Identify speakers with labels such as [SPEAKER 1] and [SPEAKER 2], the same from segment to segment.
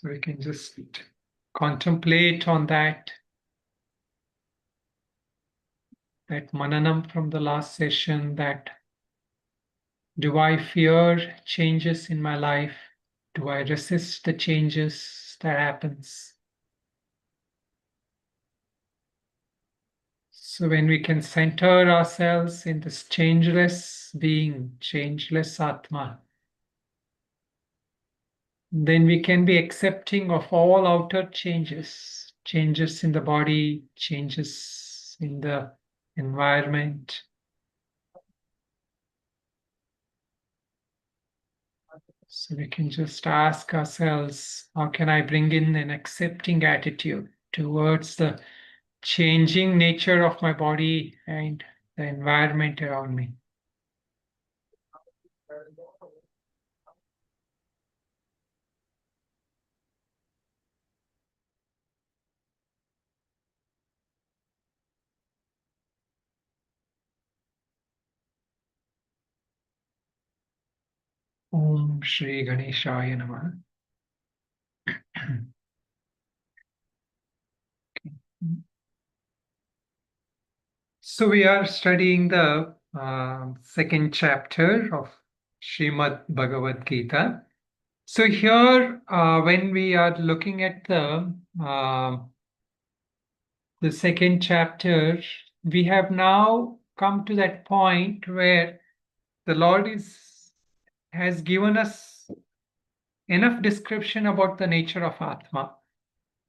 [SPEAKER 1] So we can just contemplate on that mananam from the last session, that do I fear changes in my life? Do I resist the changes that happens? So when we can center ourselves in this changeless being, changeless Atma, then we can be accepting of all outer changes, changes in the body, changes in the environment. So we can just ask ourselves, how can I bring in an accepting attitude towards the changing nature of my body and the environment around me? Om Shri Ganeshaya Namah. So we are studying the second chapter of Srimad Bhagavad Gita. So here, when we are looking at the second chapter, we have now come to that point where the Lord has given us enough description about the nature of Atma.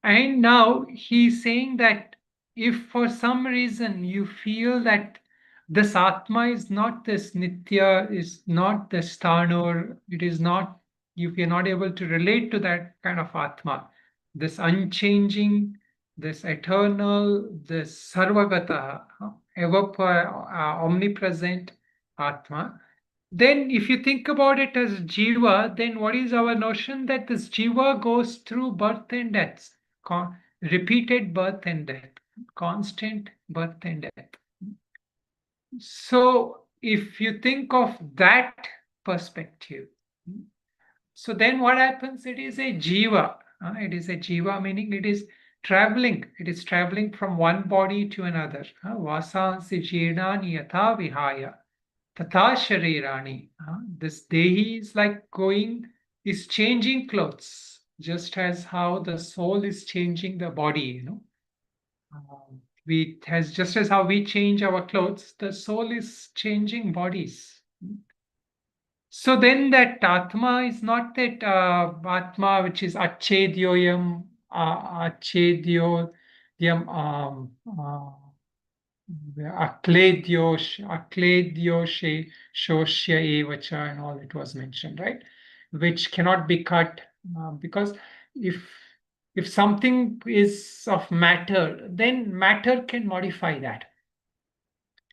[SPEAKER 1] And now he's saying that if for some reason you feel that this Atma is not this Nitya, is not this Tanur, it is not, if you're not able to relate to that kind of Atma, this unchanging, this eternal, this Sarvagata, ever omnipresent Atma, then if you think about it as Jiva, then what is our notion? That this Jiva goes through birth and death, repeated birth and death, constant birth and death. So if you think of that perspective, so then what happens? It is a Jiva. It is a Jiva, meaning it is traveling. It is traveling from one body to another. Vasansi jirnani yatha vihaya tata sharirani. This Dehi is like going, is changing clothes, just as how the soul is changing the body, we has just as how we change our clothes, the soul is changing bodies. So then that Atma is not that Atma which is Achedyoyam, Achedyoyam, Akledyoshe, Shoshya Evacha, and all it was mentioned, right? Which cannot be cut, because if something is of matter, then matter can modify that.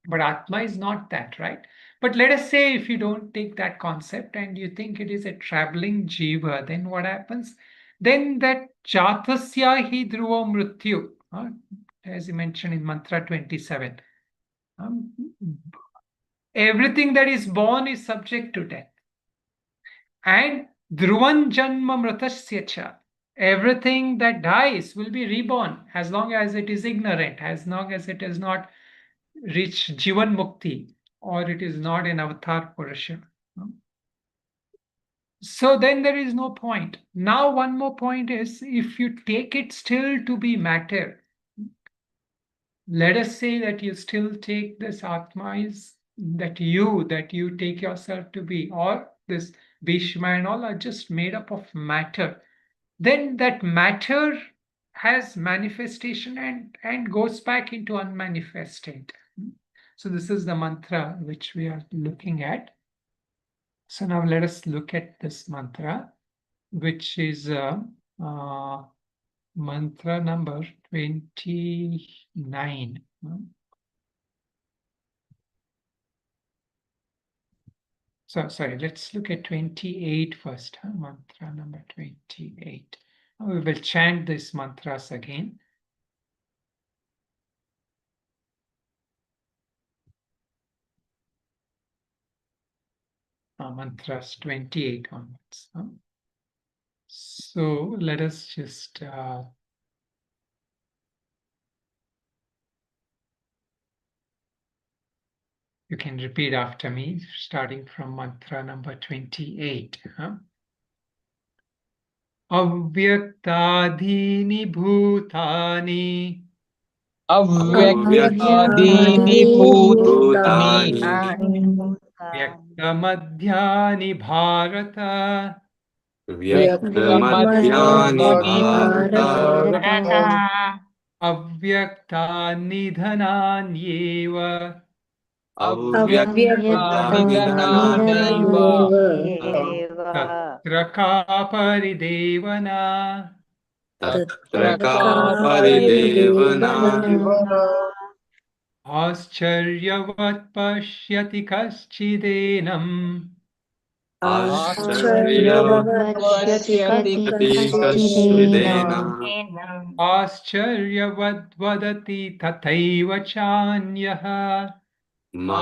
[SPEAKER 1] But Atma is not that, right? But let us say if you don't take that concept and you think it is a traveling jiva, then what happens? Then that jatasya hi dhruva mrityu, as you mentioned in mantra 27. Everything that is born is subject to death. And dhruvan janma mritasya cha. Everything that dies will be reborn as long as it is ignorant, as long as it has not reached jivan mukti, or it is not an avatar Purusha. So then there is no point. Now one more point is, if you take it still to be matter, let us say that you still take this Atma is that you take yourself to be, or this Bhishma and all are just made up of matter, then that matter has manifestation and goes back into unmanifested. So this is the mantra which we are looking at. So now let us look at this mantra, which is mantra number 29. So sorry, let's look at 28 first. Mantra number 28. We will chant these mantras again. Mantras 28 onwards. So let us just you can repeat after me, starting from mantra number 28. Avyaktadini bhutani
[SPEAKER 2] अव्यक्तादीनि भूतानि
[SPEAKER 1] व्यक्तमध्यानि भारत
[SPEAKER 2] व्यक्तमध्यानि भारत
[SPEAKER 1] अव्यक्तान्निधनान्येव
[SPEAKER 2] अव्यक्तानिधनान्येव
[SPEAKER 1] तत्र का परिदेवना
[SPEAKER 2] तत्र का परिदेवना
[SPEAKER 1] आश्चर्यवत् पश्यति कश्चिदेनम्
[SPEAKER 2] आश्चर्यवत् पश्यति कश्चिदेन
[SPEAKER 1] आश्चर्यवद् वदति तथैव चान्यः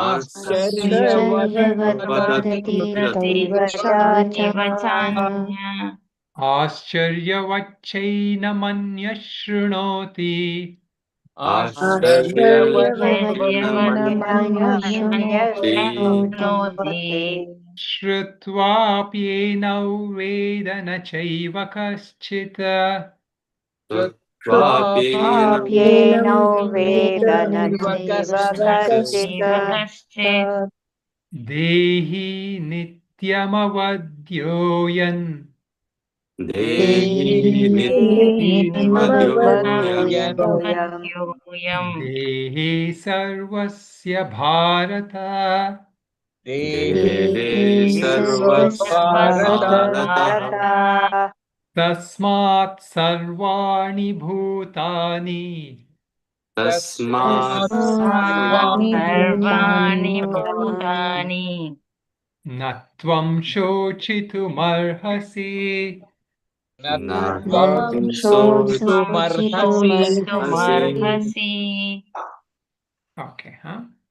[SPEAKER 2] आश्चर्यवत् वदति तथैव
[SPEAKER 1] आश्चर्यवच्चैनमन्यः शृणोति श्रुत्वाप्येनौ वेद न चैव कश्चित्
[SPEAKER 2] श्रुत्वाप्येनौ वेद न चैव कश्चित्
[SPEAKER 1] देहि नित्यमवद्योऽयन्
[SPEAKER 2] देहि
[SPEAKER 1] देहे सर्वस्य भारत तस्मात् सर्वाणि भूतानि न त्वं शोचितुमर्हसि Okay,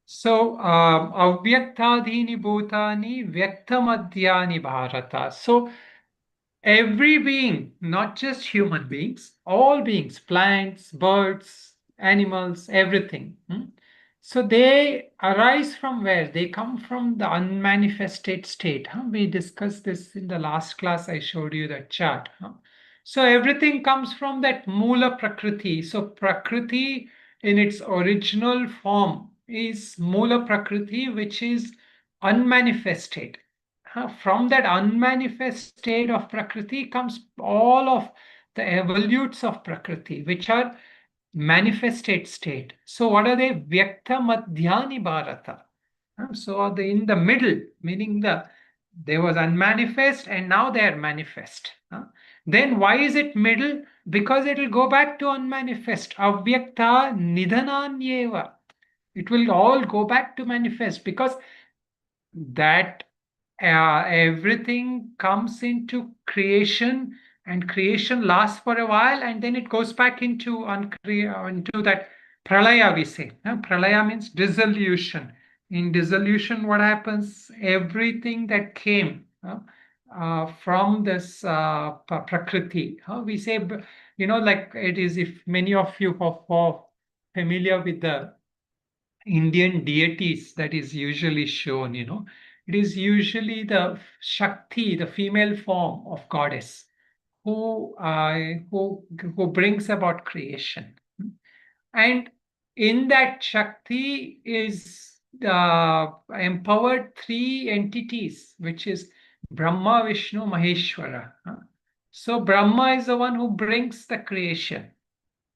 [SPEAKER 1] so avyaktadini bhutani vyaktamadhyani bharata. So every being, not just human beings, all beings, plants, birds, animals, everything. So they arise from where? They come from the unmanifested state. We discussed this in the last class. I showed you that chart. So everything comes from that Mula Prakriti. So Prakriti in its original form is Mula Prakriti, which is unmanifested. From that unmanifest state of Prakriti comes all of the evolutes of Prakriti, which are manifested state. So what are they? Vyakta Madhyani Bharata. So are they in the middle, meaning there was unmanifest and now they are manifest. Then why is it middle? Because it will go back to unmanifest. Avyakta Nidhananyeva. It will all go back to manifest because that everything comes into creation and creation lasts for a while and then it goes back into into that pralaya we say. Pralaya means dissolution. In dissolution what happens? Everything that came from this prakriti, we say, like it is, if many of you are familiar with the Indian deities that is usually shown, it is usually the Shakti, the female form of goddess, who who brings about creation. And in that Shakti is empowered three entities, which is Brahma, Vishnu, Maheshwara. So Brahma is the one who brings the creation.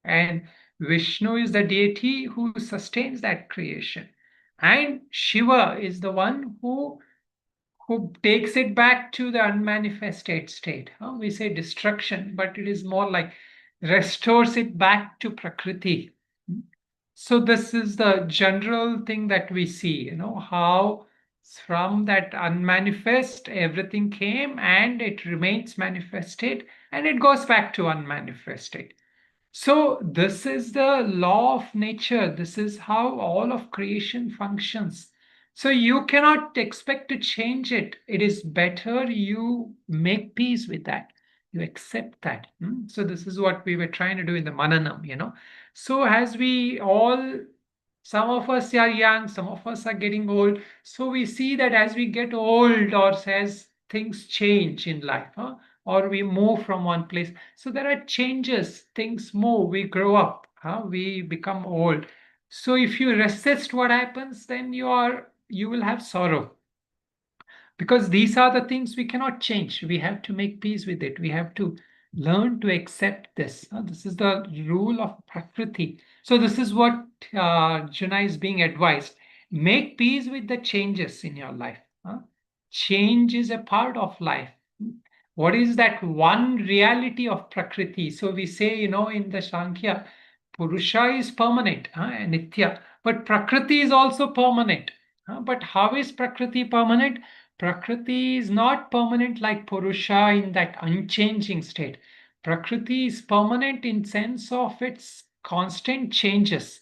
[SPEAKER 1] And Vishnu is the deity who sustains that creation. And Shiva is the one who takes it back to the unmanifested state. We say destruction, but it is more like restores it back to Prakriti. So this is the general thing that we see, how from that unmanifest everything came and it remains manifested and it goes back to unmanifested. So this is the law of nature. This is how all of creation functions. So you cannot expect to change it. It is better you make peace with that. You accept that. So this is what we were trying to do in the Mananam. So as we all, some of us are young, some of us are getting old. So we see that as we get old or as things change in life, or we move from one place. So there are changes, things move, we grow up, we become old. So if you resist what happens, then you will have sorrow, because these are the things we cannot change. We have to make peace with it. We have to learn to accept this. This is the rule of Prakriti. So this is what Juna is being advised. Make peace with the changes in your life. Change is a part of life. What is that one reality of Prakriti? So we say, in the Sankhya, Purusha is permanent, Nitya, but Prakriti is also permanent. But how is Prakriti permanent? Prakriti is not permanent like Purusha in that unchanging state. Prakriti is permanent in sense of its constant changes.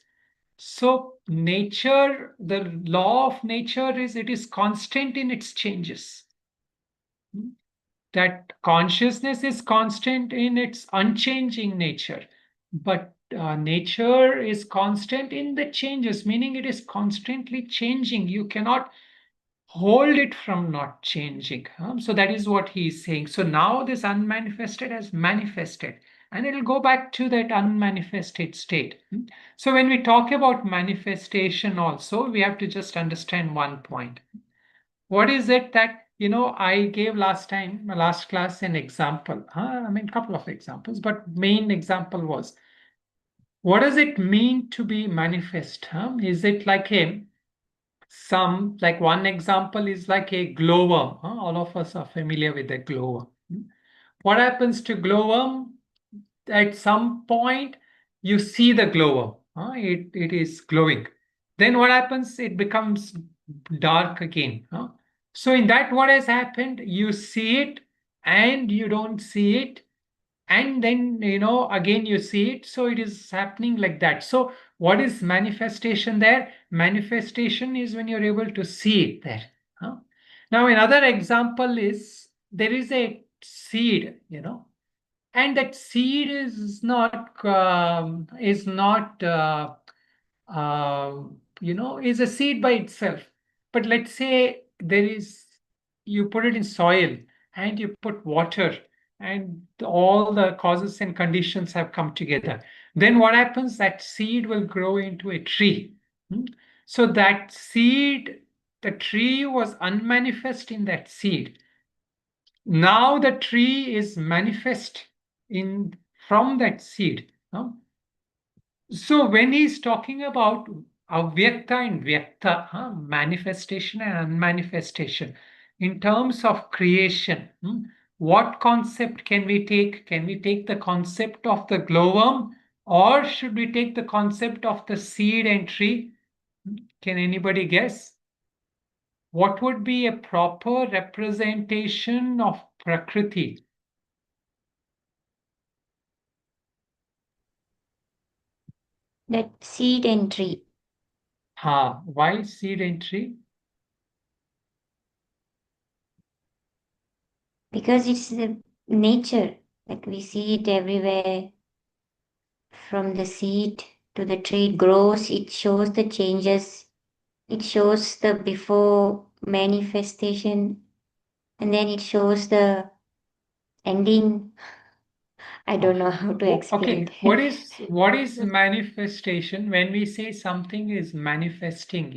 [SPEAKER 1] So nature, the law of nature is it is constant in its changes. That consciousness is constant in its unchanging nature, but nature is constant in the changes, meaning it is constantly changing. You cannot hold it from not changing. So that is what he is saying. So now this unmanifested has manifested, and it will go back to that unmanifested state. So when we talk about manifestation also, we have to just understand one point. What is it that, I gave last time, last class, an example. I mean, couple of examples, but main example was, what does it mean to be manifest? Is it like like one example is like a glowworm. All of us are familiar with the glowworm. What happens to glowworm? At some point, you see the glowworm. It is glowing. Then what happens? It becomes dark again. So in that, what has happened? You see it and you don't see it, and then again you see it. So it is happening like that. So what is manifestation there? Manifestation is when you're able to see it there. Now another example is, there is a seed, and that seed is a seed by itself. But let's say you put it in soil and you put water, and all the causes and conditions have come together. Then what happens? That seed will grow into a tree. Hmm? So that seed, the tree was unmanifest in that seed. Now the tree is manifest in from that seed. So when he's talking about avyakta and vyakta, manifestation and unmanifestation, in terms of creation, what concept can we take? Can we take the concept of the glowworm, or should we take the concept of the seed and tree? Can anybody guess? What would be a proper representation of Prakriti?
[SPEAKER 2] That seed and tree.
[SPEAKER 1] Why seed and tree?
[SPEAKER 2] Because it's the nature. Like we see it everywhere. From the seed to the tree it grows, it shows the changes. It shows the before manifestation, and then it shows the ending. I don't know how to explain
[SPEAKER 1] Okay,
[SPEAKER 2] that.
[SPEAKER 1] what is manifestation? When we say something is manifesting,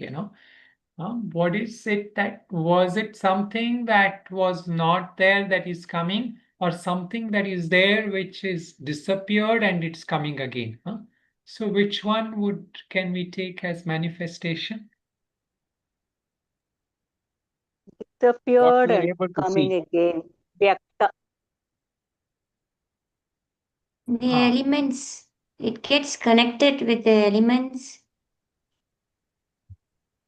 [SPEAKER 1] what is it? That was it something that was not there that is coming, or something that is there which is disappeared and it's coming again? So which one can we take as manifestation?
[SPEAKER 3] What
[SPEAKER 4] Disappeared
[SPEAKER 3] we are
[SPEAKER 4] and
[SPEAKER 3] able to
[SPEAKER 4] coming
[SPEAKER 3] see.
[SPEAKER 4] again. Vyakta.
[SPEAKER 2] The
[SPEAKER 1] Ah,
[SPEAKER 2] elements, it gets connected with the elements.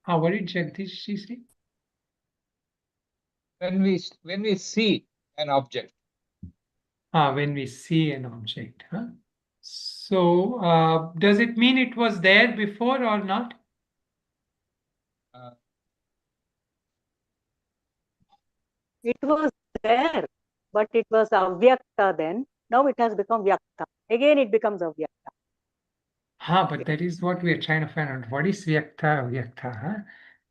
[SPEAKER 1] what did Jagdish say?
[SPEAKER 3] When we see an object,
[SPEAKER 1] When we see an object. So, does it mean it was there before or not?
[SPEAKER 3] uh,
[SPEAKER 4] It was there, but it was avyakta then. Now it has become vyakta. Again, it becomes avyakta.
[SPEAKER 1] But that is what we are trying to find out. What is Vyakta, Vyakta? Huh?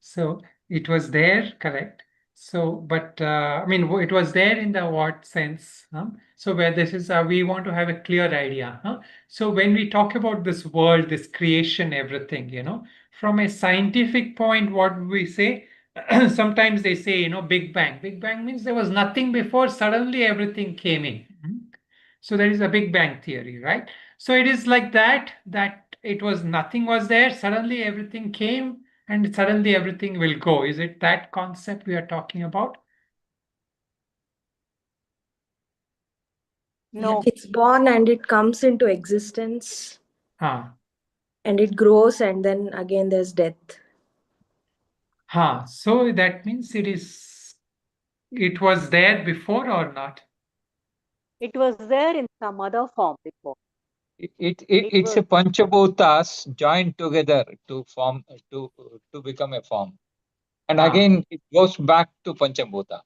[SPEAKER 1] So it was there, correct? So, but I mean, it was there in the what sense? So where this is, we want to have a clear idea. So when we talk about this world, this creation, everything, from a scientific point, what we say, sometimes they say, Big Bang. Big Bang means there was nothing before, suddenly everything came in. So there is a Big Bang theory, right? So it is like that it was nothing was there, suddenly everything came, and suddenly everything will go. Is it that concept we are talking about?
[SPEAKER 4] No,
[SPEAKER 5] It's born and it comes into existence
[SPEAKER 1] Ah,
[SPEAKER 5] and it grows and then again there's death.
[SPEAKER 1] so that means it was there before or not?
[SPEAKER 4] it was there in some other form before.
[SPEAKER 3] It's a Panchabhutas joined together to form to become a form. And again, it goes back to Panchabhuta.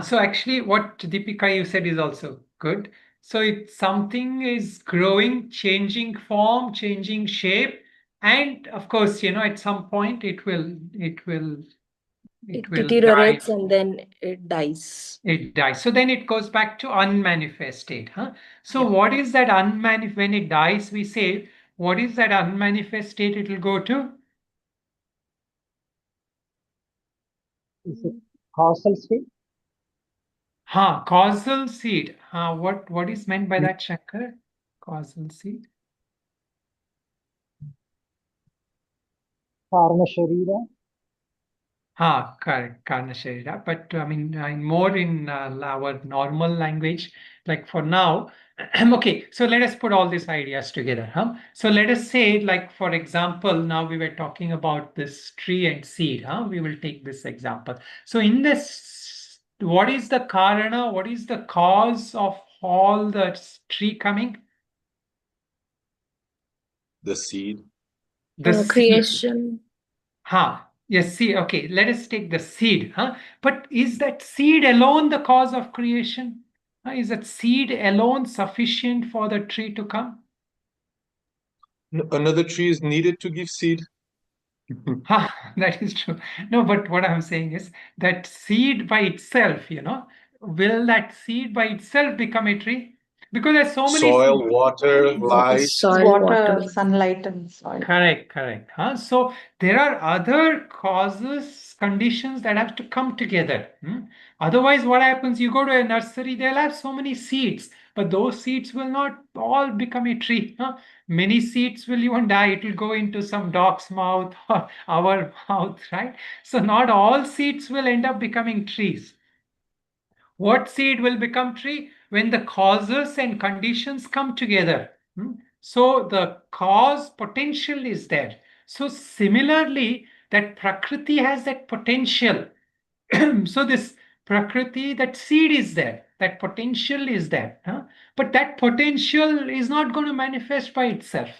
[SPEAKER 1] So actually what Deepika you said is also good. So if something is growing, changing form, changing shape, and of course, at some point it will
[SPEAKER 5] It
[SPEAKER 1] die.
[SPEAKER 5] deteriorates and then it dies.
[SPEAKER 1] It dies. So then it goes back to unmanifested. So
[SPEAKER 4] Yeah.
[SPEAKER 1] what is that when it dies, we say, what is that unmanifest state it will go to?
[SPEAKER 6] Is it causal state?
[SPEAKER 1] Causal seed. What is meant by that, Shankar? Causal seed.
[SPEAKER 6] Karma Sharira?
[SPEAKER 1] Correct, Karna Sharira. But I mean, more in our normal language, like for now. Okay, so let us put all these ideas together. So let us say, like for example, now we were talking about this tree and seed. We will take this example. So in this, what is the karana? What is the cause of all the tree coming?
[SPEAKER 7] The seed.
[SPEAKER 1] The seed.
[SPEAKER 5] Creation.
[SPEAKER 1] Yes, see, okay, let us take the seed. But is that seed alone the cause of creation? Is that seed alone sufficient for the tree to come?
[SPEAKER 7] Another tree is needed to give seed.
[SPEAKER 1] That is true. No, but what I'm saying is that seed by itself, will that seed by itself become a tree? Because there's so many
[SPEAKER 7] Soil,
[SPEAKER 1] seeds.
[SPEAKER 7] water, light.
[SPEAKER 5] Soil, water.
[SPEAKER 8] Sunlight, and soil.
[SPEAKER 1] Correct. So there are other causes, conditions that have to come together. Otherwise, what happens? You go to a nursery, they'll have so many seeds, but those seeds will not all become a tree. Many seeds will even die. It will go into some dog's mouth or our mouth, right? So not all seeds will end up becoming trees. What seed will become tree? When the causes and conditions come together. So the cause potential is there. So similarly, that Prakriti has that potential. So this Prakriti, that seed is there, that potential is there. But that potential is not going to manifest by itself.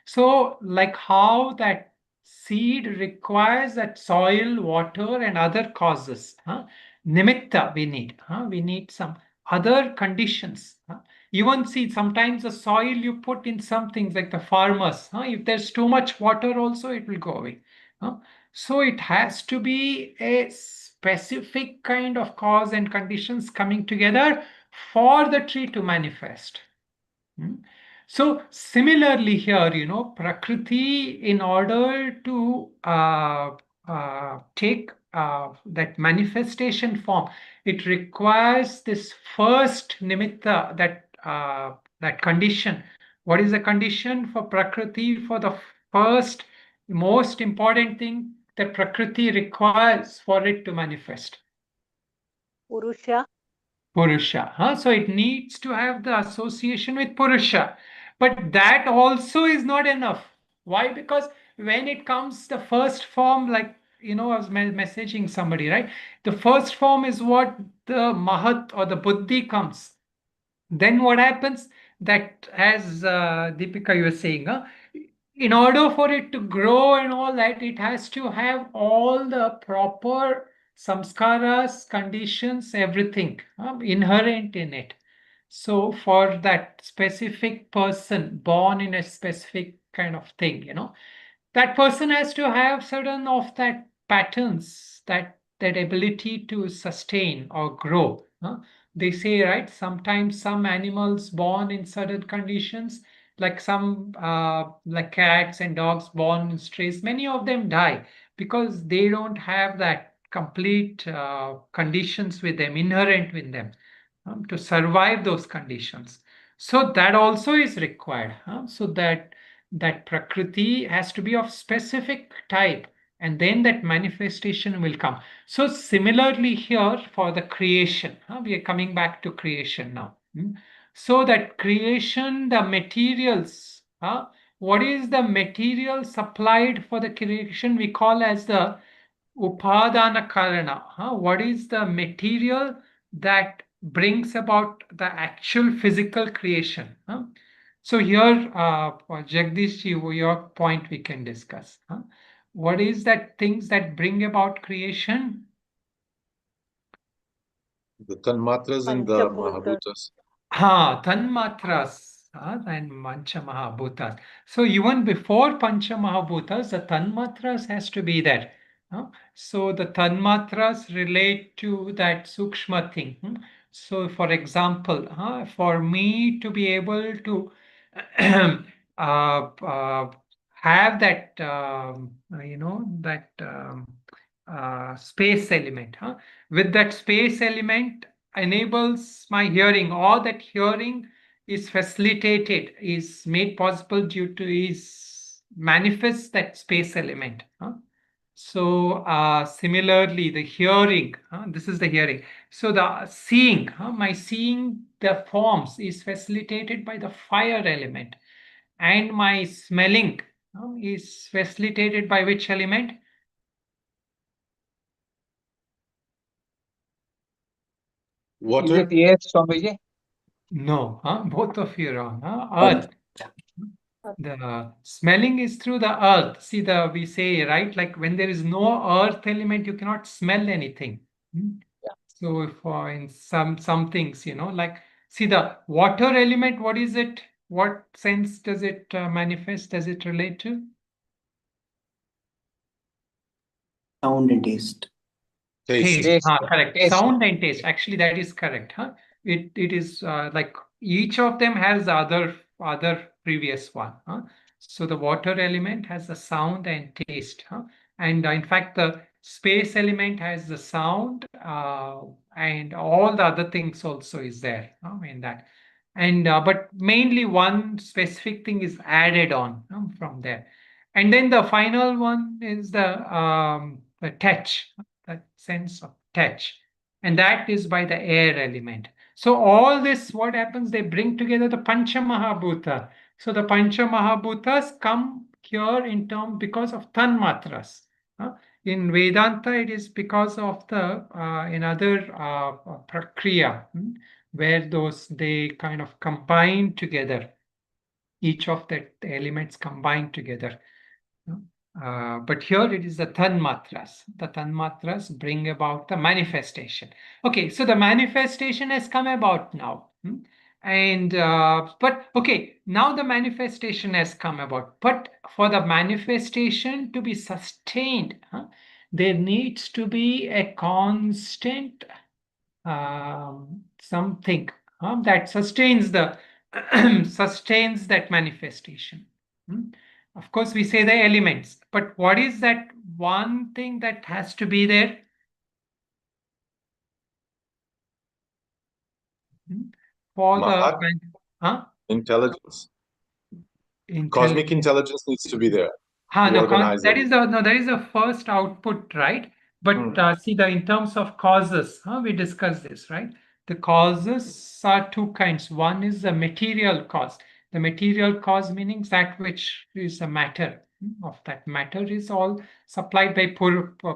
[SPEAKER 1] So like how that seed requires that soil, water, and other causes. Nimitta we need. We need some other conditions. Even see sometimes the soil you put in some things like the farmers. If there's too much water also it will go away. So it has to be a specific kind of cause and conditions coming together for the tree to manifest. So similarly here, Prakriti, in order to take that manifestation form, it requires this first nimitta, that condition. What is the condition for Prakriti? For the first, most important thing that Prakriti requires for it to manifest.
[SPEAKER 4] Purusha.
[SPEAKER 1] Purusha. So it needs to have the association with Purusha. But that also is not enough. Why? Because when it comes the first form, like, I was messaging somebody, right? The first form is what the Mahat or the Buddhi comes. Then what happens? That as Deepika you were saying, in order for it to grow and all that, it has to have all the proper samskaras, conditions, everything inherent in it. So for that specific person born in a specific kind of thing, that person has to have certain of that patterns, that ability to sustain or grow. They say, right, sometimes some animals born in certain conditions, like some like cats and dogs born in strays, many of them die because they don't have that complete conditions with them, inherent with them, to survive those conditions. So that also is required, so that Prakriti has to be of specific type, and then that manifestation will come. So similarly here for the creation, we are coming back to creation now. So that creation, the materials, what is the material supplied for the creation, we call as the upadana karana. What is the material that brings about the actual physical creation? So here, Jagdish, your point we can discuss. What is that things that bring about creation?
[SPEAKER 7] The tanmatras and the
[SPEAKER 4] Panchabhuta.
[SPEAKER 7] mahabhutas.
[SPEAKER 1] Tanmatras and Pancha Mahabhutas. So even before Pancha Mahabhutas, the Tanmatras has to be there. So the Tanmatras relate to that Sukshma thing. So for example, for me to be able to have that, space element. With that space element, enables my hearing, or that hearing is facilitated, is made possible due to is manifests that space element. So similarly, the hearing, this is the hearing. So the seeing, my seeing the forms is facilitated by the fire element, and my smelling is facilitated by which element?
[SPEAKER 3] Is
[SPEAKER 7] Water.
[SPEAKER 3] it yes, Swamiji?
[SPEAKER 1] No, both of you are wrong. Earth. The smelling is through the earth. See, we say, right, like when there is no earth element, you cannot smell anything. So if in some things, like, see, the water element, what is it? What sense does it manifest? Does it relate to?
[SPEAKER 6] Sound and taste.
[SPEAKER 7] Taste.
[SPEAKER 1] Taste. Correct.
[SPEAKER 3] Taste.
[SPEAKER 1] Sound and taste. Actually, that is correct. It is like each of them has the other previous one. So the water element has the sound and taste. And in fact, the space element has the sound, and all the other things also is there in that. And but mainly one specific thing is added on from there. And then the final one is the touch, that sense of touch, and that is by the air element. So all this, what happens, they bring together the Pancha Mahabhuta. So the Pancha Mahabhutas come here in term because of Tanmatras. In Vedanta, it is because of the in other Prakriya, where those they kind of combine together. Each of the elements combine together. But here it is the tanmatras. The tanmatras bring about the manifestation. Okay, so the manifestation has come about now. And but okay, now the manifestation has come about. But for the manifestation to be sustained, there needs to be a constant something that sustains the sustains that manifestation. Of course, we say the elements, but what is that one thing that has to be there? For
[SPEAKER 7] Mahat.
[SPEAKER 1] the
[SPEAKER 7] Intelligence. Cosmic
[SPEAKER 1] intelligence.
[SPEAKER 7] intelligence needs to be there to
[SPEAKER 1] No,
[SPEAKER 7] organize
[SPEAKER 1] that is
[SPEAKER 7] everything.
[SPEAKER 1] that is the first output, right? But see, in terms of causes, we discussed this, right? The causes are two kinds. One is the material cause. The material cause meaning that which is a matter. Of that matter is all supplied by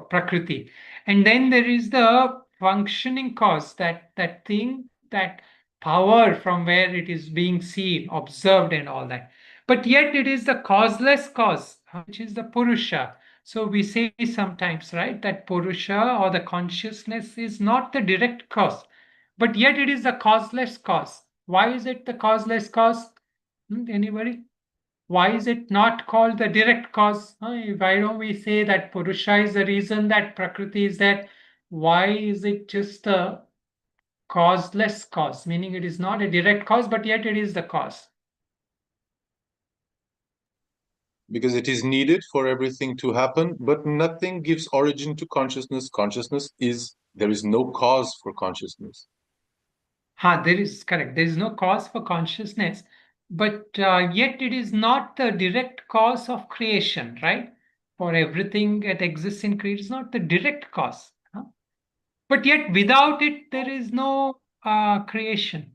[SPEAKER 1] Prakriti. And then there is the functioning cause, that thing, that power from where it is being seen, observed, and all that. But yet it is the causeless cause, which is the Purusha. So we say sometimes, right, that Purusha or the consciousness is not the direct cause, but yet it is the causeless cause. Why is it the causeless cause? Anybody? Why is it not called the direct cause? Why don't we say that Purusha is the reason that Prakriti is there? Why is it just a causeless cause, meaning it is not a direct cause, but yet it is the cause?
[SPEAKER 7] Because it is needed for everything to happen, but nothing gives origin to consciousness. Consciousness is, there is no cause for consciousness.
[SPEAKER 1] There is correct. There is no cause for consciousness, but yet it is not the direct cause of creation, right? For everything that exists in creation is not the direct cause. But yet without it, there is no creation.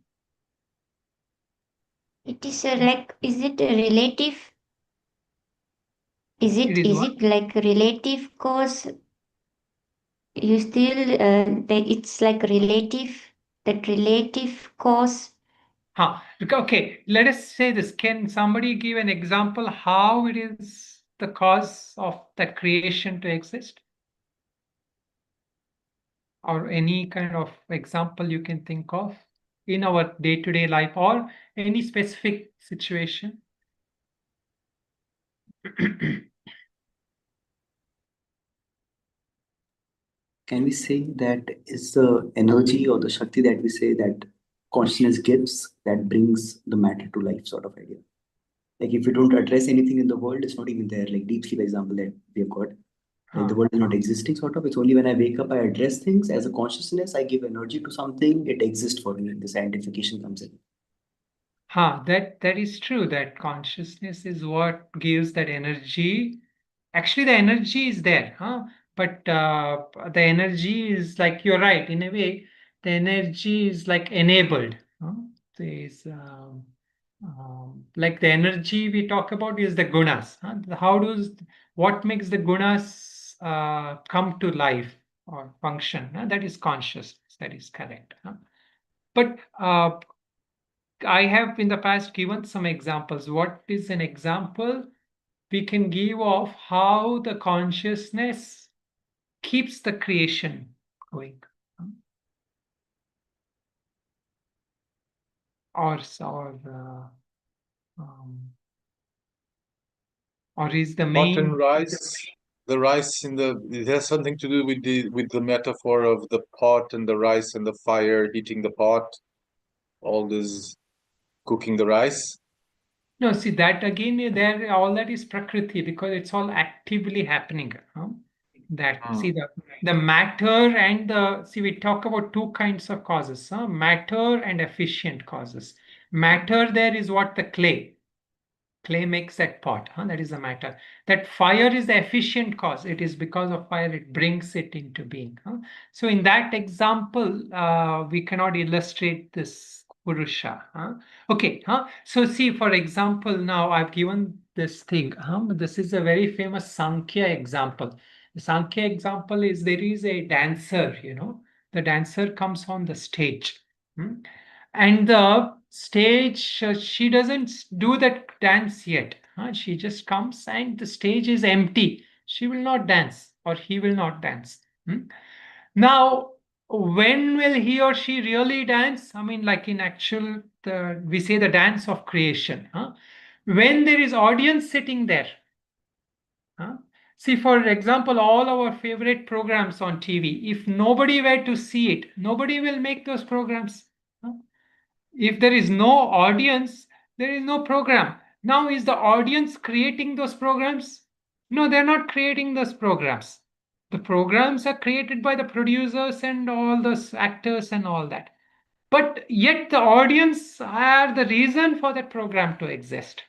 [SPEAKER 2] It is is it a relative? Is it like a relative cause? You still, it's like relative, that relative cause.
[SPEAKER 1] Okay, let us say this. Can somebody give an example how it is the cause of that creation to exist? Or any kind of example you can think of in our day-to-day life or any specific situation?
[SPEAKER 6] Can we say that is the energy or the Shakti that we say that consciousness gives that brings the matter to life, sort of idea? Like if we don't address anything in the world, it's not even there. Like deep sleep example that we have got. Like the world is not existing, sort of. It's only when I wake up, I address things as a consciousness, I give energy to something, it exists for me. The sanctification comes in.
[SPEAKER 1] That is true, that consciousness is what gives that energy. Actually, the energy is there, but the energy is like, you're right, in a way, the energy is like enabled. There's, like the energy we talk about is the gunas. What makes the gunas come to life or function? That is consciousness. That is correct. But I have in the past given some examples. What is an example we can give of how the consciousness keeps the creation going? Or is the
[SPEAKER 7] Pot
[SPEAKER 1] main
[SPEAKER 7] and rice, the rice in the, it has something to do with the metaphor of the pot and the rice and the fire, heating the pot, all this cooking the rice.
[SPEAKER 1] No, see that again, there all that is Prakriti because it's all actively happening. See the matter and we talk about two kinds of causes, matter and efficient causes. Matter there is what the clay makes that pot, that is the matter. That fire is the efficient cause. It is because of fire it brings it into being. So in that example, we cannot illustrate this Purusha. Okay, so see, for example, now I've given this thing. This is a very famous Sankhya example. The Sankhya example is there is a dancer, the dancer comes on the stage. And the stage, she doesn't do that dance yet. She just comes and the stage is empty. She will not dance or he will not dance. Now, when will he or she really dance? I mean, like in actual, we say the dance of creation. When there is audience sitting there. See, for example, all our favorite programs on TV, if nobody were to see it, nobody will make those programs. If there is no audience, there is no program. Now, is the audience creating those programs? No, they're not creating those programs. The programs are created by the producers and all those actors and all that. But yet the audience are the reason for that program to exist.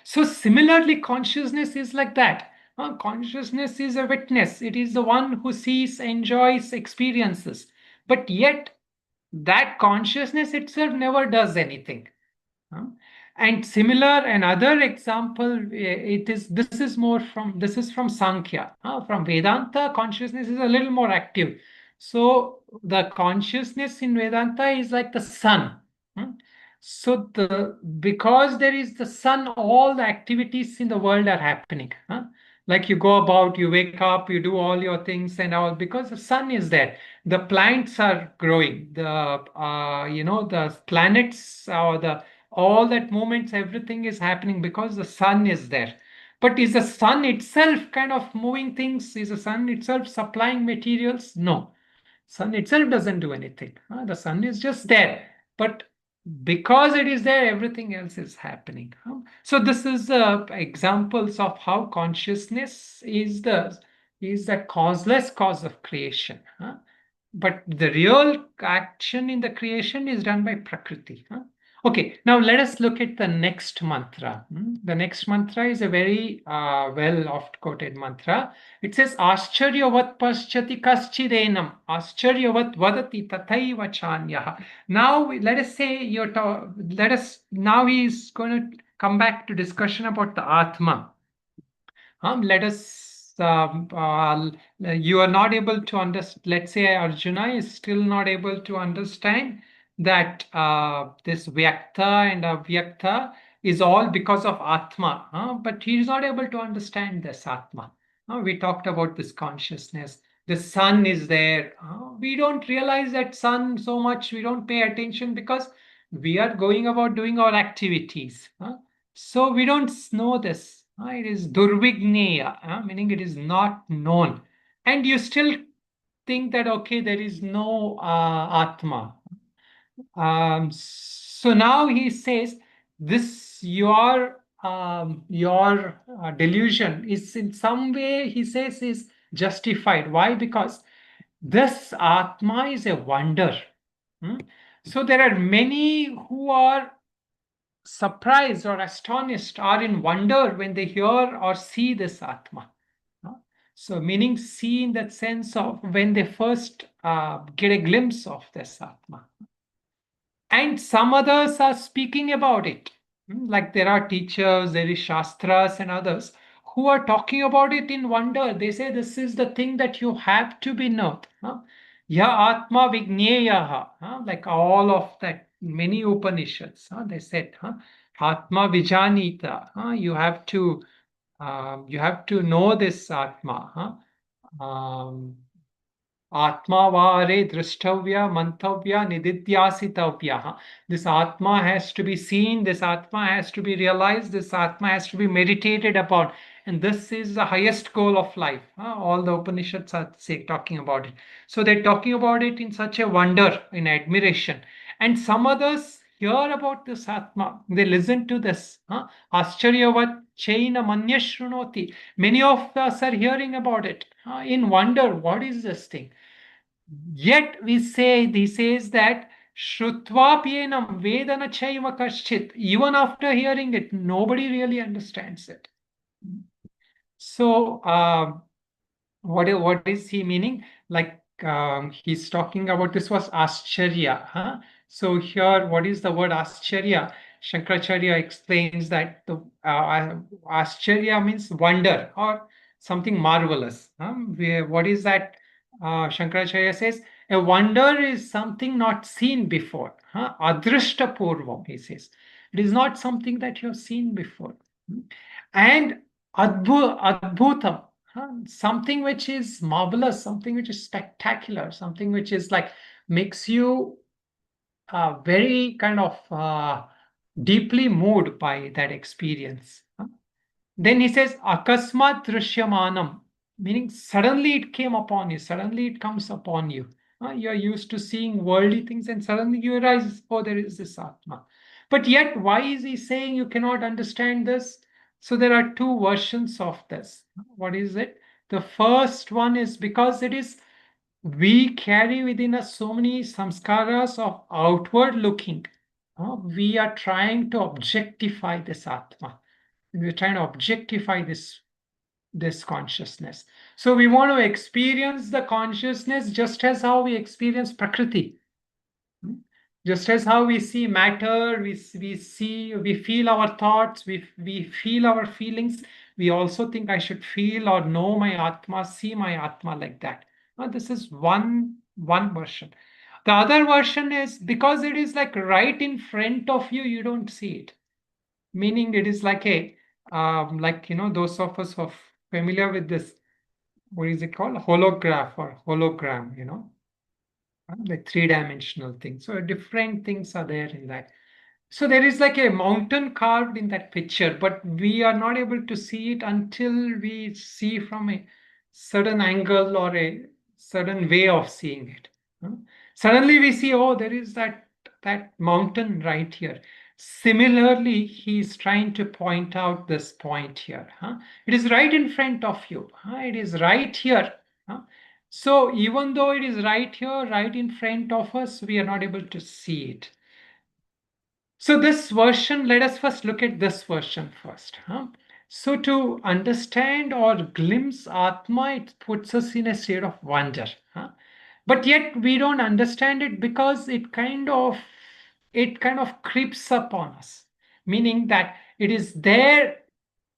[SPEAKER 1] So similarly, consciousness is like that. Consciousness is a witness. It is the one who sees, enjoys, experiences. But yet that consciousness itself never does anything. And similar, another example, this is from Sankhya. From Vedanta, consciousness is a little more active. So the consciousness in Vedanta is like the sun. So because there is the sun, all the activities in the world are happening. Like you go about, you wake up, you do all your things and all, because the sun is there. The plants are growing, the the planets or the all that movements, everything is happening because the sun is there. But is the sun itself kind of moving things? Is the sun itself supplying materials? No. Sun itself doesn't do anything. The sun is just there. But because it is there, everything else is happening. So this is examples of how consciousness is the causeless cause of creation. But the real action in the creation is done by Prakriti. Okay, now let us look at the next mantra. The next mantra is a very well oft quoted mantra. It says, Ascharyavat paschati kaschidenam, Ascharyavat vadati tathaiva chanyah. Now let us say now he is going to come back to discussion about the Atma. Let us, you are not able to understand, let's say Arjuna is still not able to understand that this Vyakta and Avyakta is all because of Atma, but he is not able to understand this Atma. We talked about this consciousness. The sun is there. We don't realize that sun so much. We don't pay attention because we are going about doing our activities. So we don't know this. It is durvigneya, meaning it is not known. And you still think that, okay, there is no Atma. So now he says, this your delusion is in some way, he says, is justified. Why? Because this Atma is a wonder. So there are many who are surprised or astonished, are in wonder when they hear or see this Atma. So meaning see in that sense of when they first get a glimpse of this Atma. And some others are speaking about it. Like there are teachers, there is Shastras and others who are talking about it in wonder. They say this is the thing that you have to be known. Ya Atma Vigneyaha, like all of that, many Upanishads, they said, Atma Vijanita, you have to know this Atma. Atmavare drashtavya mantavya nidityasitavya. This Atma has to be seen, this Atma has to be realized, this Atma has to be meditated upon. And this is the highest goal of life. All the Upanishads are talking about it. So they're talking about it in such a wonder, in admiration. And some others hear about this Atma. They listen to this. Ascharyavat chaina manyashrunoti. Many of us are hearing about it in wonder. What is this thing? Yet he says that Shrutvapienam Vedana Chaiva Kashchit, even after hearing it, nobody really understands it. So what is he meaning? Like he's talking about this was Ascharya. So here, what is the word Ascharya? Shankaracharya explains that the Ascharya means wonder or something marvelous. What is that? Shankaracharya says, a wonder is something not seen before. Adrishta purvam, he says. It is not something that you have seen before. And adbhutam, something which is marvelous, something which is spectacular, something which is like makes you very kind of deeply moved by that experience. Then he says, akasmat drishyamanam, meaning suddenly it came upon you, suddenly it comes upon you. You're used to seeing worldly things and suddenly you realize, oh, there is this Atma. But yet, why is he saying you cannot understand this? So there are two versions of this. What is it? The first one is because it is, we carry within us so many samskaras of outward looking. We are trying to objectify this Atma. We're trying to objectify this consciousness. So we want to experience the consciousness just as how we experience Prakriti. Just as how we see matter, we feel our thoughts, we feel our feelings. We also think I should feel or know my Atma, see my Atma like that. This is one version. The other version is because it is like right in front of you, you don't see it. Meaning it is like a, like, those of us who are familiar with this, what is it called? Holograph or hologram, like three-dimensional thing. So different things are there in that. So there is like a mountain carved in that picture, but we are not able to see it until we see from a certain angle or a certain way of seeing it. Suddenly we see, oh, there is that mountain right here. Similarly, he is trying to point out this point here. It is right in front of you. It is right here. So even though it is right here, right in front of us, we are not able to see it. So this version, let us first look at this version first. So to understand or glimpse Atma, it puts us in a state of wonder. But yet we don't understand it because it kind of creeps up on us, meaning that it is there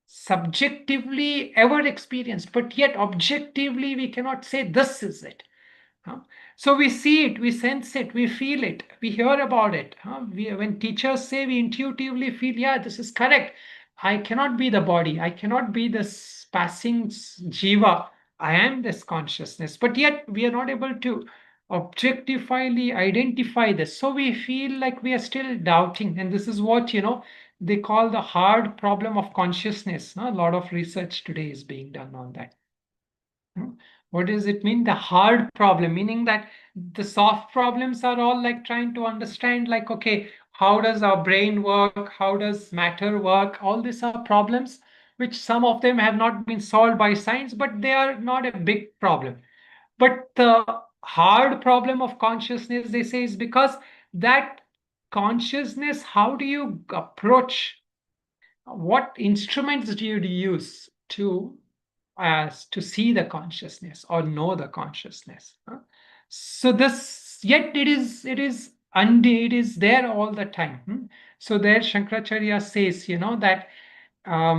[SPEAKER 1] subjectively ever experienced, but yet objectively we cannot say this is it. So we see it, we sense it, we feel it, we hear about it. When teachers say, we intuitively feel, yeah, this is correct. I cannot be the body. I cannot be this passing jiva. I am this consciousness. But yet we are not able to objectively identify this. So we feel like we are still doubting. And this is what, they call the hard problem of consciousness. A lot of research today is being done on that. What does it mean? The hard problem, meaning that the soft problems are all like trying to understand, like, okay, how does our brain work? How does matter work? All these are problems which some of them have not been solved by science, but they are not a big problem. But the hard problem of consciousness, they say, is because that consciousness, how do you approach? What instruments do you use to see the consciousness or know the consciousness? So this, yet it is it is there all the time. So there Shankaracharya says, that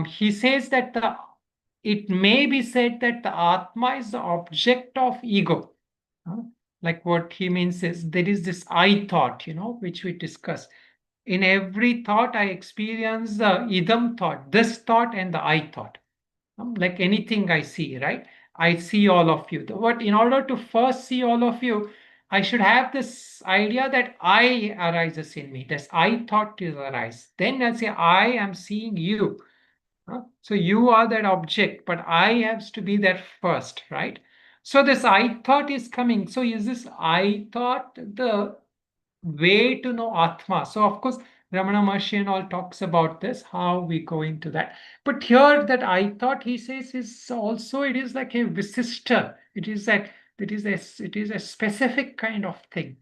[SPEAKER 1] he says that it may be said that the Atma is the object of ego. Like what he means is there is this I thought, which we discussed. In every thought, I experience the idam thought, this thought, and the I thought. Like anything I see, right? I see all of you. But in order to first see all of you, I should have this idea that I arises in me. This I thought is arise. Then I say, I am seeing you. So you are that object, but I have to be there first, right? So this I thought is coming. So is this I thought the way to know Atma? So of course, Ramana Maharshi and all talks about this, how we go into that. But here that I thought he says is also, it is like a visista. It is a specific kind of thing.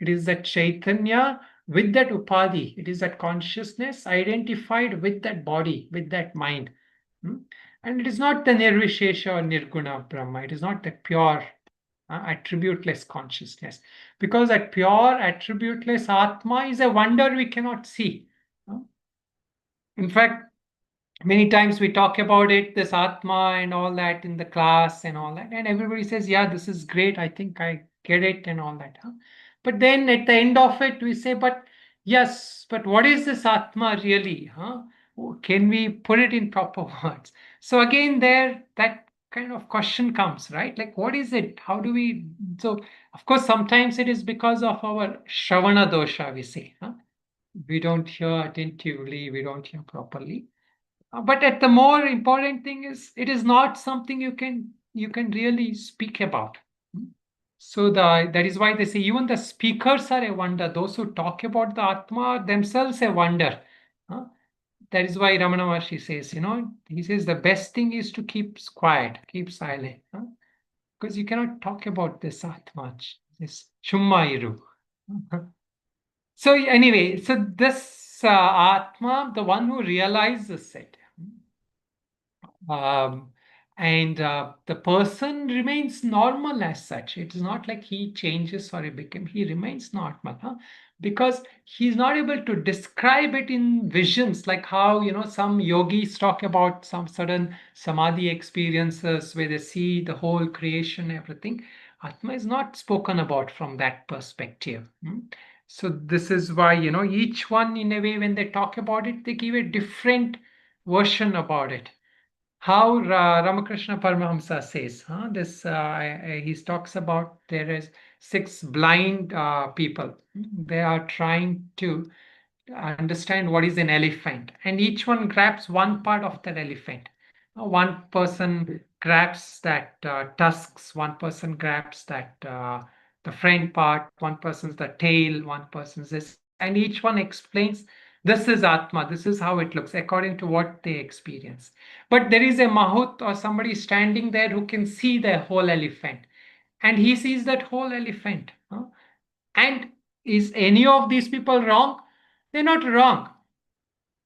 [SPEAKER 1] It is that Chaitanya with that upadhi. It is that consciousness identified with that body, with that mind. And it is not the nirvishesha or nirguna Brahma. It is not the pure attributeless consciousness, because that pure attributeless Atma is a wonder we cannot see. In fact, many times we talk about it, this Atma and all that in the class and all that, and everybody says, yeah, this is great, I think I get it and all that. But then at the end of it, we say, but yes, but what is this Atma really? Can we put it in proper words? So again, there, that kind of question comes, right? Like, what is it? How do we? So, of course, sometimes it is because of our Shravana dosha, we say. We don't hear attentively, we don't hear properly. But at the more important thing is, it is not something you can really speak about. So that is why they say even the speakers are a wonder. Those who talk about the Atma are themselves a wonder. That is why Ramana Maharshi says, he says the best thing is to keep quiet, keep silent, because you cannot talk about this Atma, this Shummairu. So anyway, so this Atma, the one who realizes it, and the person remains normal as such. It is not like he changes or he remains normal, because he's not able to describe it in visions, like how, some yogis talk about some sudden samadhi experiences where they see the whole creation, everything. Atma is not spoken about from that perspective. So this is why, each one in a way, when they talk about it, they give a different version about it. How Ramakrishna Paramahamsa says, he talks about there is 6 blind people. They are trying to understand what is an elephant, and each one grabs one part of that elephant. One person grabs that tusks, one person grabs that the front part, one person's the tail, one person's this, and each one explains this is Atma, this is how it looks according to what they experience. But there is a Mahut or somebody standing there who can see the whole elephant, and he sees that whole elephant. And is any of these people wrong? They're not wrong.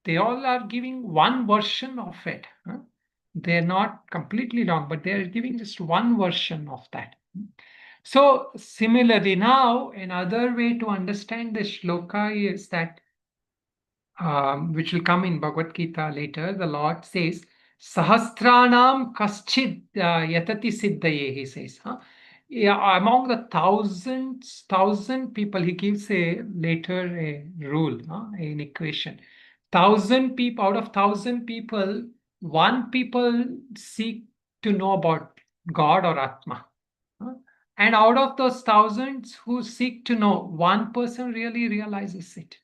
[SPEAKER 1] They all are giving one version of it. They're not completely wrong, but they're giving just one version of that. So similarly, now another way to understand this shloka is that, which will come in Bhagavad Gita later, the Lord says, Sahasranam kaschid yatati siddhaye, he says. Yeah, among the thousand people, he gives a later a rule, an equation. 1,000 people, out of 1,000 people, one people seek to know about God or Atma. And out of those thousands who seek to know, one person really realizes it.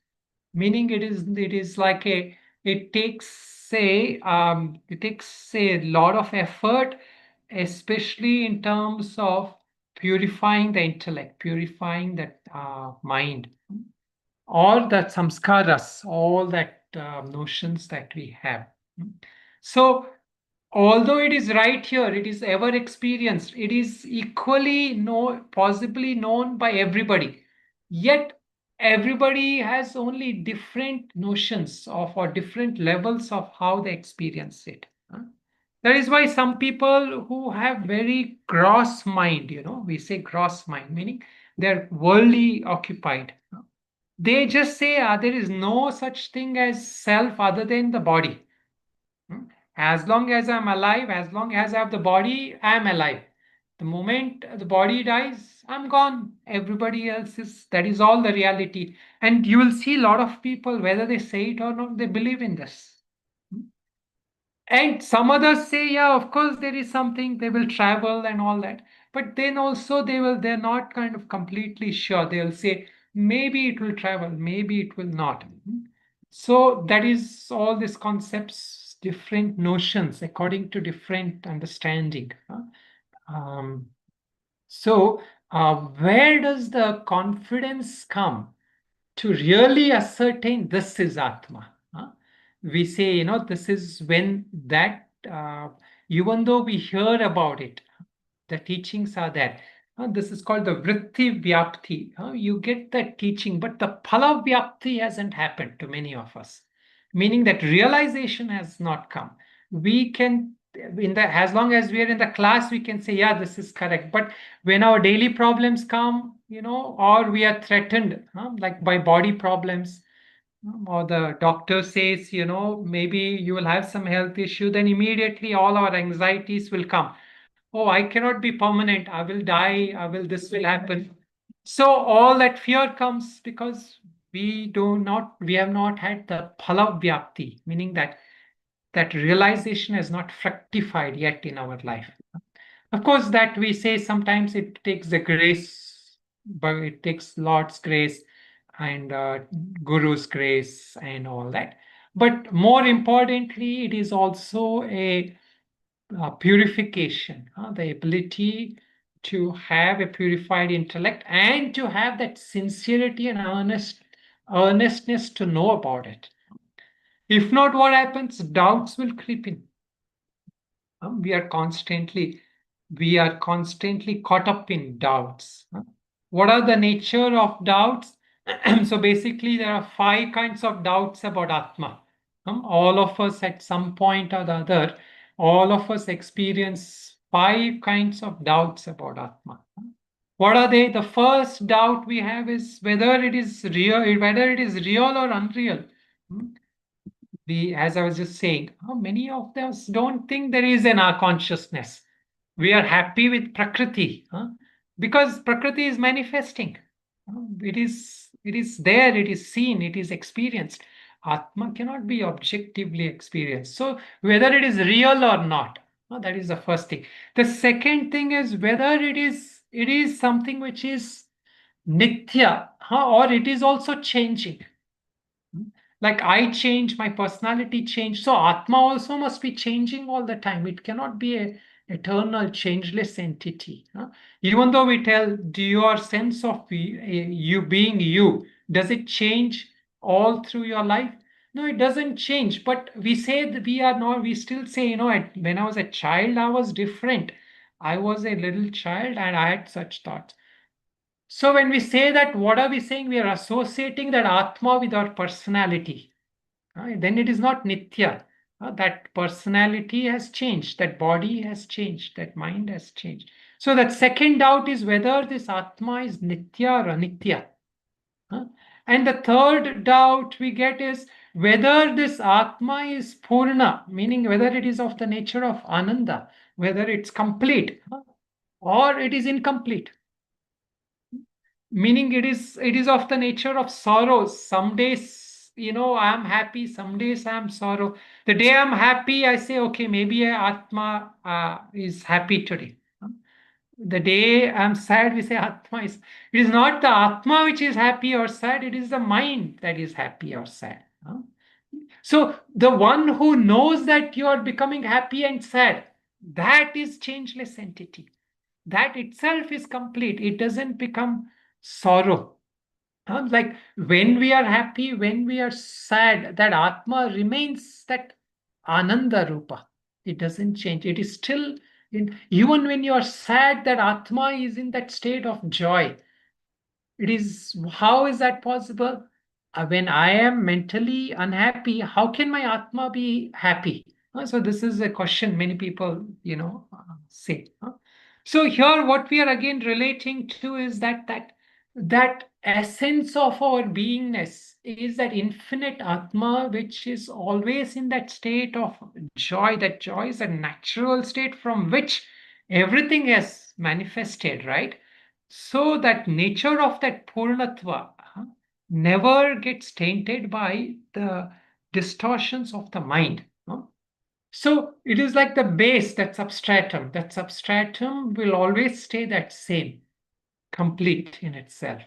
[SPEAKER 1] Meaning it is like it takes a lot of effort, especially in terms of purifying the intellect, purifying that mind, all that samskaras, all that notions that we have. So although it is right here, it is ever experienced, it is equally possibly known by everybody, yet everybody has only different notions of or different levels of how they experience it. That is why some people who have very gross mind, we say gross mind, meaning they're worldly occupied. They just say there is no such thing as self other than the body. As long as I'm alive, as long as I have the body, I'm alive. The moment the body dies, I'm gone. Everybody else is, that is all the reality. And you will see a lot of people, whether they say it or not, they believe in this. And some others say, yeah, of course there is something, they will travel and all that. But then also they're not kind of completely sure. They'll say, maybe it will travel, maybe it will not. So that is all these concepts, different notions according to different understanding. So where does the confidence come to really ascertain this is Atma? We say, this is when that, even though we hear about it, the teachings are there. This is called the vritti vyapti. You get that teaching, but the phala vyapti hasn't happened to many of us, meaning that realization has not come. We can, as long as we are in the class, we can say, yeah, this is correct. But when our daily problems come, or we are threatened, like by body problems, or the doctor says, maybe you will have some health issue, then immediately all our anxieties will come. Oh, I cannot be permanent. I will die. This will happen. So all that fear comes because we have not had the phala vyapti, meaning that realization has not fructified yet in our life. Of course, that we say sometimes it takes the grace, but it takes Lord's grace and Guru's grace and all that. But more importantly, it is also a purification, the ability to have a purified intellect and to have that sincerity and earnestness to know about it. If not, what happens? Doubts will creep in. We are constantly caught up in doubts. What are the nature of doubts? So basically, there are 5 kinds of doubts about Atma. All of us at some point or the other, all of us experience 5 kinds of doubts about Atma. What are they? The first doubt we have is whether it is real or unreal. As I was just saying, many of us don't think there is an consciousness. We are happy with Prakriti. because Prakriti is manifesting. It is there, it is seen, it is experienced. Atma cannot be objectively experienced. So whether it is real or not, that is the first thing. The second thing is whether it is something which is nitya, or it is also changing. Like I change, my personality change. So Atma also must be changing all the time. It cannot be a eternal, changeless entity. Even though we tell, do your sense of you being you, does it change all through your life? No, it doesn't change. But we say that we still say, when I was a child, I was different. I was a little child and I had such thoughts. So when we say that, what are we saying? We are associating that Atma with our personality. Then it is not nitya. That personality has changed, that body has changed, that mind has changed. So that second doubt is whether this Atma is nitya or anitya. And the third doubt we get is whether this Atma is purna, meaning whether it is of the nature of ananda, whether it's complete or it is incomplete. Meaning it is of the nature of sorrow. Some days, I am happy, some days I am sorrow. The day I'm happy, I say, okay, maybe Atma is happy today. The day I'm sad, we say Atma is. It is not the Atma which is happy or sad, it is the mind that is happy or sad. So the one who knows that you are becoming happy and sad, that is changeless entity. That itself is complete. It doesn't become sorrow. Like when we are happy, when we are sad, that Atma remains that Ananda Rupa. It doesn't change. It is still even when you are sad, that Atma is in that state of joy. How is that possible? When I am mentally unhappy, how can my Atma be happy? So this is a question many people, say. So here what we are again relating to is that essence of our beingness is that infinite Atma, which is always in that state of joy. That joy is a natural state from which everything has manifested, right? So that nature of that Purnatva never gets tainted by the distortions of the mind. So it is like the base, that substratum. That substratum will always stay that same, complete in itself.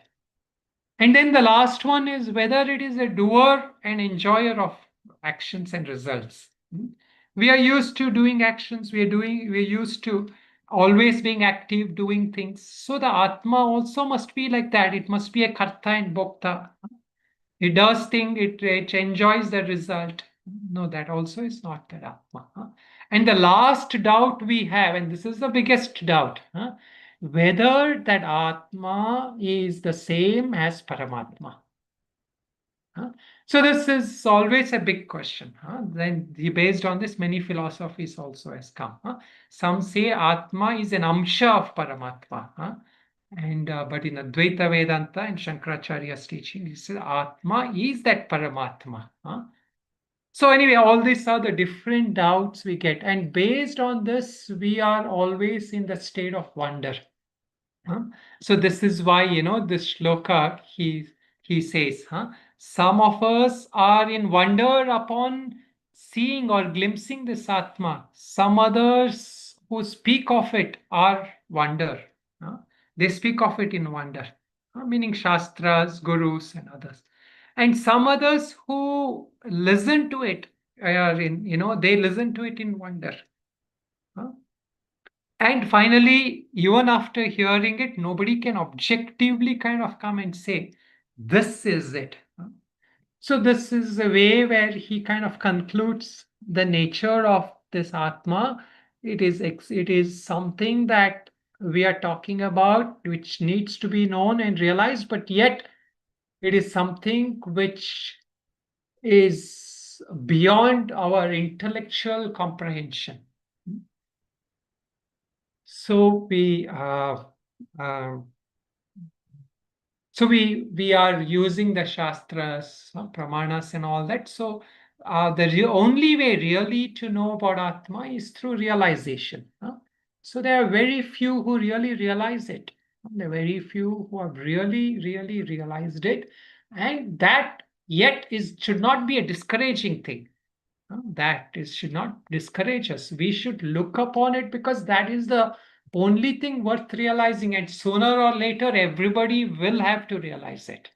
[SPEAKER 1] And then the last one is whether it is a doer and enjoyer of actions and results. We are used to doing actions, we're used to always being active, doing things. So the Atma also must be like that. It must be a karta and bhokta. It does things, it enjoys the result. No, that also is not that Atma. And the last doubt we have, and this is the biggest doubt, whether that Atma is the same as Paramatma. So this is always a big question. Then based on this, many philosophies also has come. Some say Atma is an amsha of Paramatma. And but in Advaita Vedanta and Shankaracharya's teaching, he says Atma is that Paramatma. So anyway, all these are the different doubts we get. And based on this, we are always in the state of wonder. So this is why, this shloka, he says, some of us are in wonder upon seeing or glimpsing this Atma. Some others who speak of it are wonder. They speak of it in wonder, meaning Shastras, Gurus, and others. And some others who listen to it are they listen to it in wonder. And finally, even after hearing it, nobody can objectively kind of come and say, this is it. So this is a way where he kind of concludes the nature of this Atma. It is something that we are talking about, which needs to be known and realized, but yet it is something which is beyond our intellectual comprehension. So we are using the shastras, pramanas, and all that. So the only way really to know about Atma is through realization. So there are very few who really realize it. There are very few who have really realized it, and that yet should not be a discouraging thing. Should not discourage us. We should look upon it because that is the only thing worth realizing, and sooner or later everybody will have to realize it.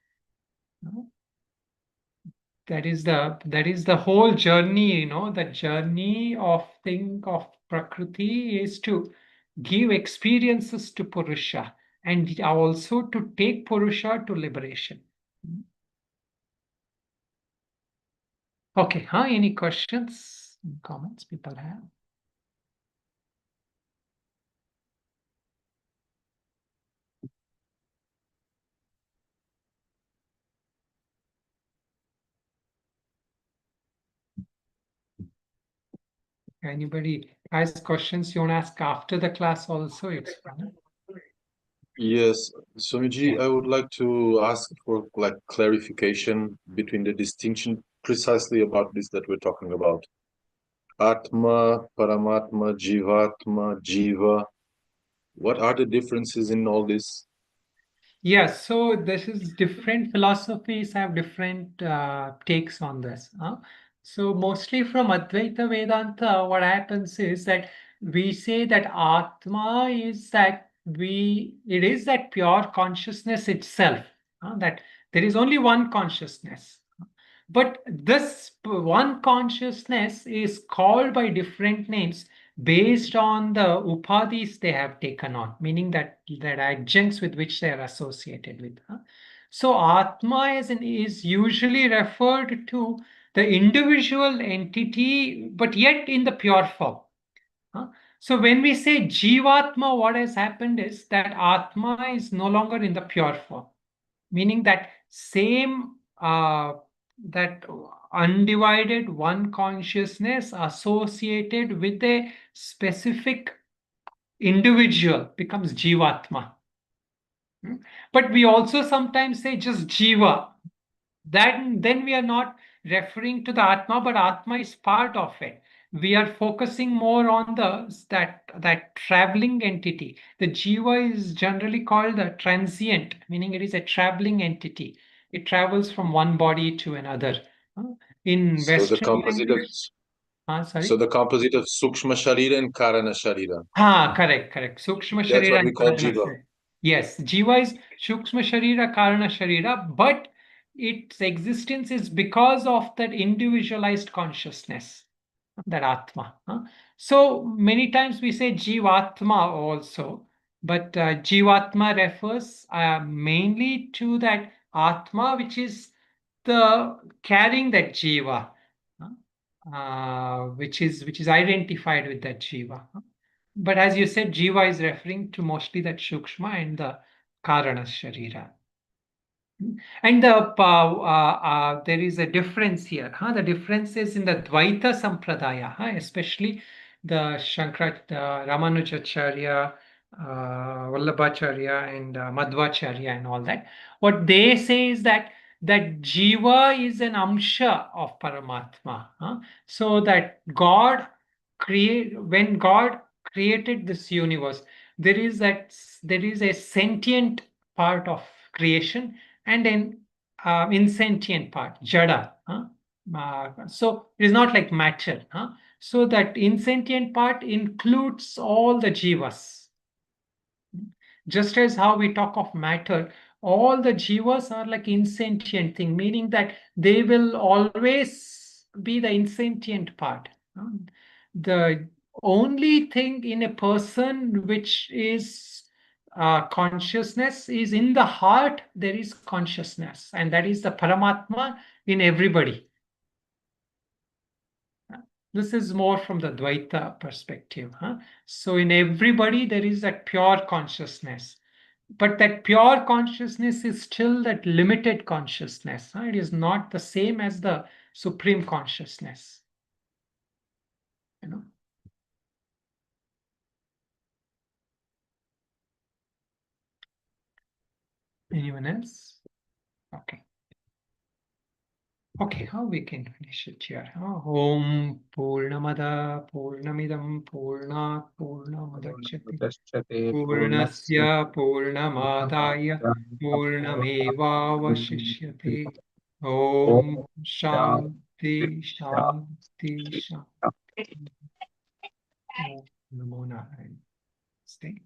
[SPEAKER 1] That is the whole journey, the journey of Prakriti is to give experiences to Purusha and also to take Purusha to liberation. Okay, any questions, comments people have? Anybody has questions you want to ask after the class also, it's fine.
[SPEAKER 7] Yes, Swamiji, I would like to ask for like clarification between the distinction precisely about this that we're talking about. Atma, Paramatma, Jivatma, Jiva. What are the differences in all this?
[SPEAKER 1] Yes, so this is different philosophies have different takes on this. So mostly from Advaita Vedanta, what happens is that we say that Atma is it is that pure consciousness itself, that there is only one consciousness. But this one consciousness is called by different names based on the upadhis they have taken on, meaning that adjuncts with which they are associated with. So Atma is usually referred to the individual entity, but yet in the pure form. So when we say Jivatma, what has happened is that Atma is no longer in the pure form, meaning that that undivided one consciousness associated with a specific individual becomes Jivatma. But we also sometimes say just Jiva. Then we are not referring to the Atma, but Atma is part of it. We are focusing more on that traveling entity. The Jiva is generally called the transient, meaning it is a traveling entity. It travels from one body to another. In
[SPEAKER 7] So the
[SPEAKER 1] Western
[SPEAKER 7] composite of
[SPEAKER 1] language,
[SPEAKER 7] so
[SPEAKER 1] sorry.
[SPEAKER 7] the composite of Sukshma Sharira and Karana Sharira.
[SPEAKER 1] Correct. Sukshma
[SPEAKER 7] That's
[SPEAKER 1] Sharira
[SPEAKER 7] what we
[SPEAKER 1] and
[SPEAKER 7] call
[SPEAKER 1] Karana
[SPEAKER 7] Jiva.
[SPEAKER 1] Sharira. Yes, Jiva is Sukshma Sharira, Karana Sharira, but its existence is because of that individualized consciousness, that Atma. So many times we say Jivatma also, but Jivatma refers mainly to that Atma, which is the carrying that Jiva, which is identified with that Jiva. But as you said, Jiva is referring to mostly that Shukshma and the Karana Sharira. And there is a difference here. The difference is in the Dvaita Sampradaya, especially the Ramanujacharya, Vallabhacharya, and Madhvacharya, and all that. What they say is that Jiva is an amsha of Paramatma. So that when God created this universe, there is a sentient part of creation and an insentient part, jada. So it is not like matter. So that insentient part includes all the jivas. Just as how we talk of matter, all the jivas are like insentient thing, meaning that they will always be the insentient part. The only thing in a person which is consciousness is in the heart, there is consciousness, and that is the Paramatma in everybody. This is more from the Dvaita perspective. So in everybody, there is that pure consciousness. But that pure consciousness is still that limited consciousness. It is not the same as the supreme consciousness. Anyone else? Okay. Okay, how we can finish it here? Om Purnamada Purnamidam Purnat Purnamadachyate
[SPEAKER 3] Dashyate
[SPEAKER 1] Purnasya Purnamadaya Purnamevavashishyate. Om Shanti Shanti Shanti. Om Namo Narayana. Stay.